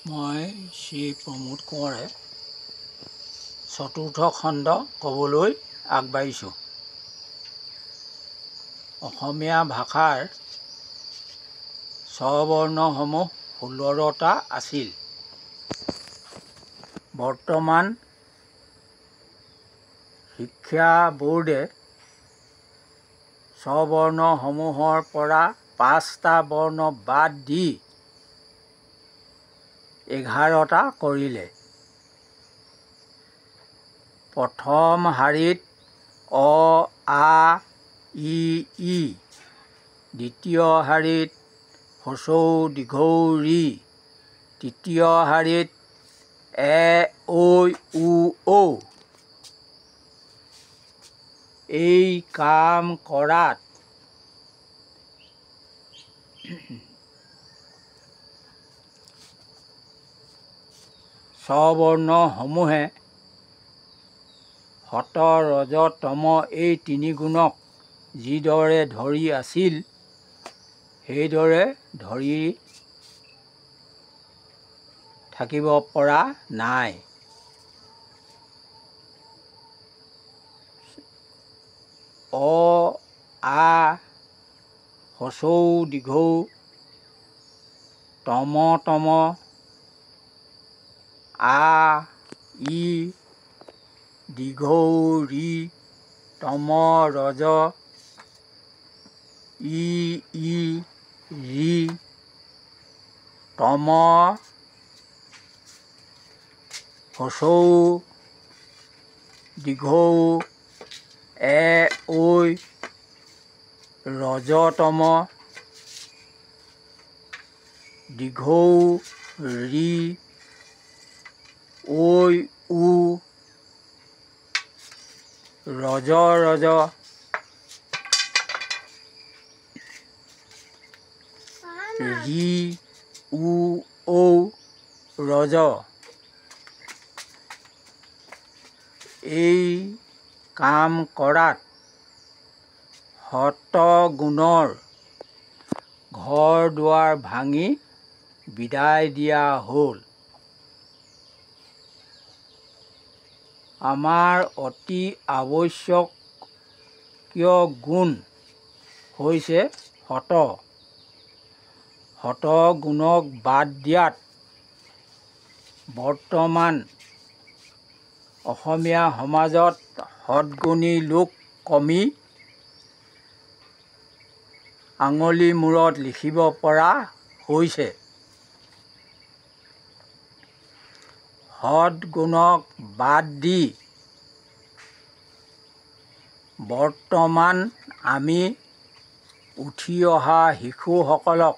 মই শ্ৰী প্ৰমোদ কোঁৱৰে চতুৰ্থ খণ্ড ক'বলৈ আগবাঢ়িছোঁ। অসমীয়া ভাষাৰ স্বৰবৰ্ণসমূহ 16টা আছিল। বৰ্তমান শিক্ষা বোৰ্ডে স্বৰবৰ্ণসমূহৰ পৰা 5টা বৰ্ণ বাদ দি 11টা কৰিলে। প্ৰথম শাৰীত অ, আ, ই, ঈ, দ্বিতীয় শাৰীত হ্ৰস্ব উ, দীৰ্ঘ ঊ, ঋ, তৃতীয় শাৰীত এ, ঐ, ও, ঔ। এই কাম কৰাত স্বৰবৰ্ণসমূহে সত, ৰজ, তম এই তিনি গুণক যিদৰে ধৰি আছিল সেইদৰে ধৰি থাকিব পৰা নাই। অ, আ, হ্ৰস্ব উ, দীৰ্ঘ ঊ, তম, আ, ই, দীৰ্ঘ ঊ, ঋ, তম, ৰজ, ই, ঈ, ঋ, তম, হ্ৰস্ব উ, দীৰ্ঘ ঊ, এ, ঐ, ৰজতম, দীৰ্ঘ ঊ, ঋ, ঐ, ও, ৰজ, ৰজ, ঋ, উ, ঔ, ৰজ। এই কাম কৰাত সত গুণৰ ঘৰ দুৱাৰ ভাঙি বিদায় দিয়া হ'ল। আমাৰ অতি আৱশ্যকীয় গুণ হৈছে সত। সত গুণক বাদ দিয়াত বৰ্তমান অসমীয়া সমাজত সৎগুণী লোক কমি আঙুলি মূৰত লিখিব পৰা হৈছে। সৎ গুণক বাদ দি বৰ্তমান আমি উঠি অহা শিশুসকলক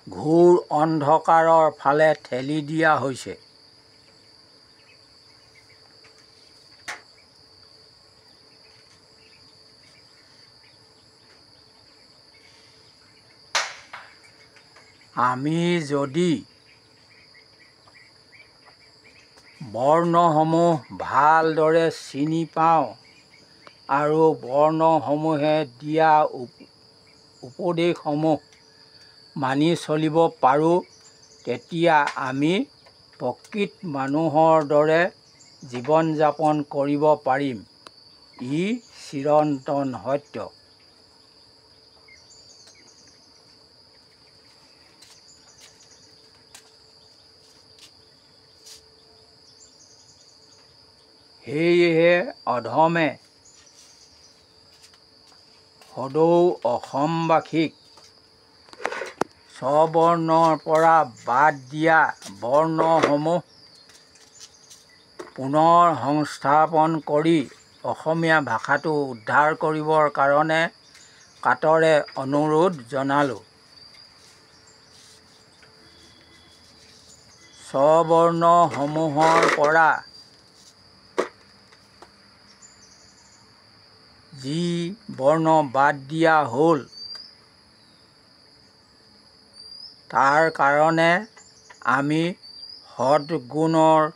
ঘোৰ অন্ধকাৰৰ ফালে ঠেলি দিয়া হৈছে। আমি যদি বৰ্ণসমূহ ভালদৰে চিনি পাওঁ আৰু বৰ্ণসমূহে দিয়া উপদেশসমূহ মানি চলিব পাৰোঁ, তেতিয়া আমি প্ৰকৃত মানুহৰ দৰে জীৱন যাপন কৰিব পাৰিম। ই চিৰন্তন সত্য। সেয়েহে অধমে সদৌ অসমবাসীক স্বৰবৰ্ণৰ পৰা বাদ দিয়া বৰ্ণসমূহ পুনৰ সংস্থাপন কৰি অসমীয়া ভাষাটো উদ্ধাৰ কৰিবৰ কাৰণে কাতৰে অনুৰোধ জনালোঁ। স্বৰবৰ্ণসমূহৰ পৰা যি বৰ্ণ বাদ দিয়া হ'ল তাৰ কাৰণে আমি সৎগুণৰ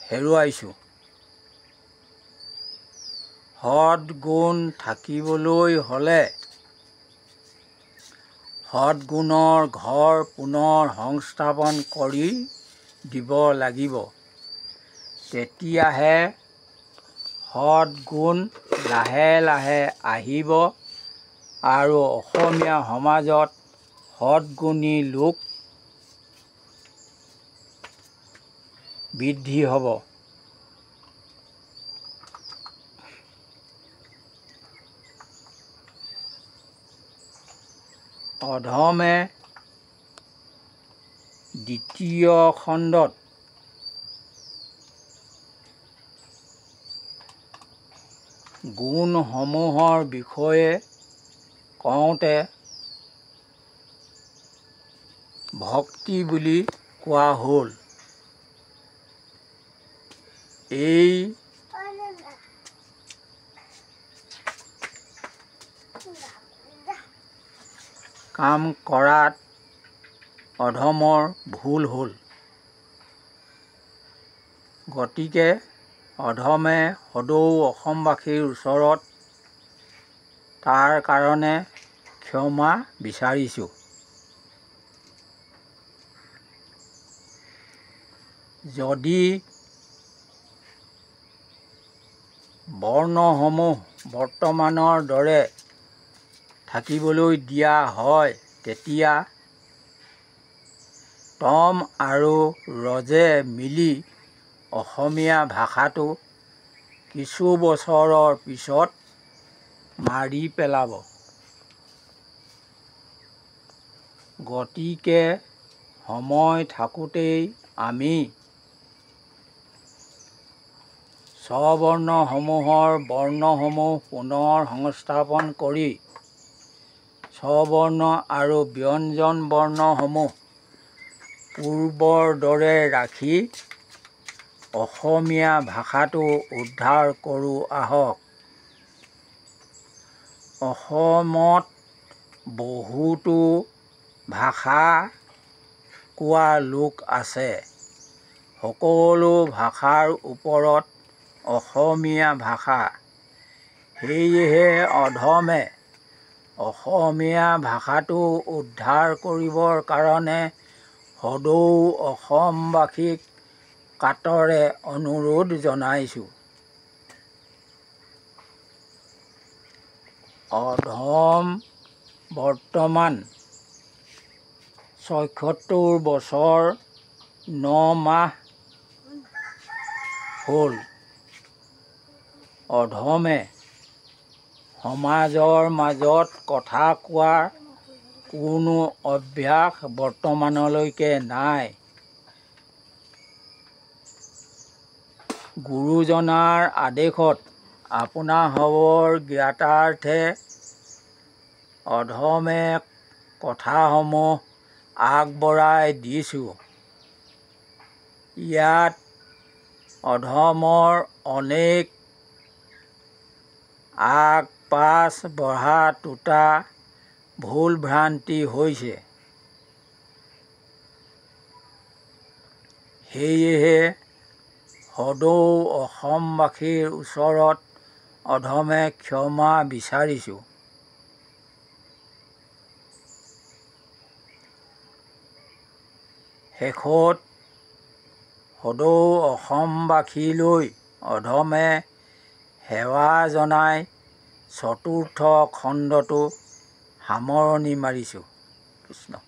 হেৰুৱাইছোঁ। সৎগুণ থাকিবলৈ হ'লে সৎগুণৰ ঘৰ পুনৰ সংস্থাপন কৰি দিব লাগিব। তেতিয়াহে সৎগুণ লাহে লাহে আহিব আৰু অসমীয়া সমাজত সৎগুণী লোক বৃদ্ধি হ'ব। অধমে দ্বিতীয় খণ্ডত গুণসমূহৰ বিষয়ে কওঁতে ভক্তি বুলি কোৱা হ'ল। এই কাম কৰাত অধমৰ ভুল হ'ল। গতিকে অধমে সদৌ অসমবাসীৰ ওচৰত তাৰ কাৰণে ক্ষমা বিচাৰিছোঁ। যদি বৰ্ণসমূহ বৰ্তমানৰ দৰে থাকিবলৈ দিয়া হয়, তেতিয়া টম আৰু ৰজে মিলি অসমীয়া ভাষাটো কিছু বছৰৰ পিছত মাৰি পেলাব। গতিকে সময় থাকোঁতেই আমি স্ববৰ্ণসমূহৰ বৰ্ণসমূহ পুনৰ সংস্থাপন কৰি স্ববৰ্ণ আৰু ব্যঞ্জন বৰ্ণসমূহ পূৰ্বৰ দৰে ৰাখি অসমীয়া ভাষাটো উদ্ধাৰ কৰোঁ আহক। অসমত বহুতো ভাষা কোৱা লোক আছে। সকলো ভাষাৰ ওপৰত অসমীয়া ভাষা। সেয়েহে অধমে অসমীয়া ভাষাটো উদ্ধাৰ কৰিবৰ কাৰণে সদৌ অসমবাসীক কাটৰে অনুৰোধ জনাইছোঁ। অধম বৰ্তমান ৭৬ বছৰ ৯ মাহ হ'ল। অধমে সমাজৰ মাজত কথা কোৱাৰ কোনো অভ্যাস বৰ্তমানলৈকে নাই। গুৰুজনাৰ আদেশত আপোনাসৱৰ জ্ঞাতাৰ্থে অধমে কথাসমূহ আগবঢ়াই দিছোঁ। ইয়াত অধমৰ অনেক আগ পাছ বঢ়া তোতা ভুল ভ্ৰান্তি হৈছে। সেয়েহে সদৌ অসমবাসীৰ ওচৰত অধমে ক্ষমা বিচাৰিছোঁ। শেষত সদৌ অসমবাসীলৈ অধমে সেৱা জনাই চতুৰ্থ খণ্ডটো সামৰণি মাৰিছোঁ। কৃষ্ণ।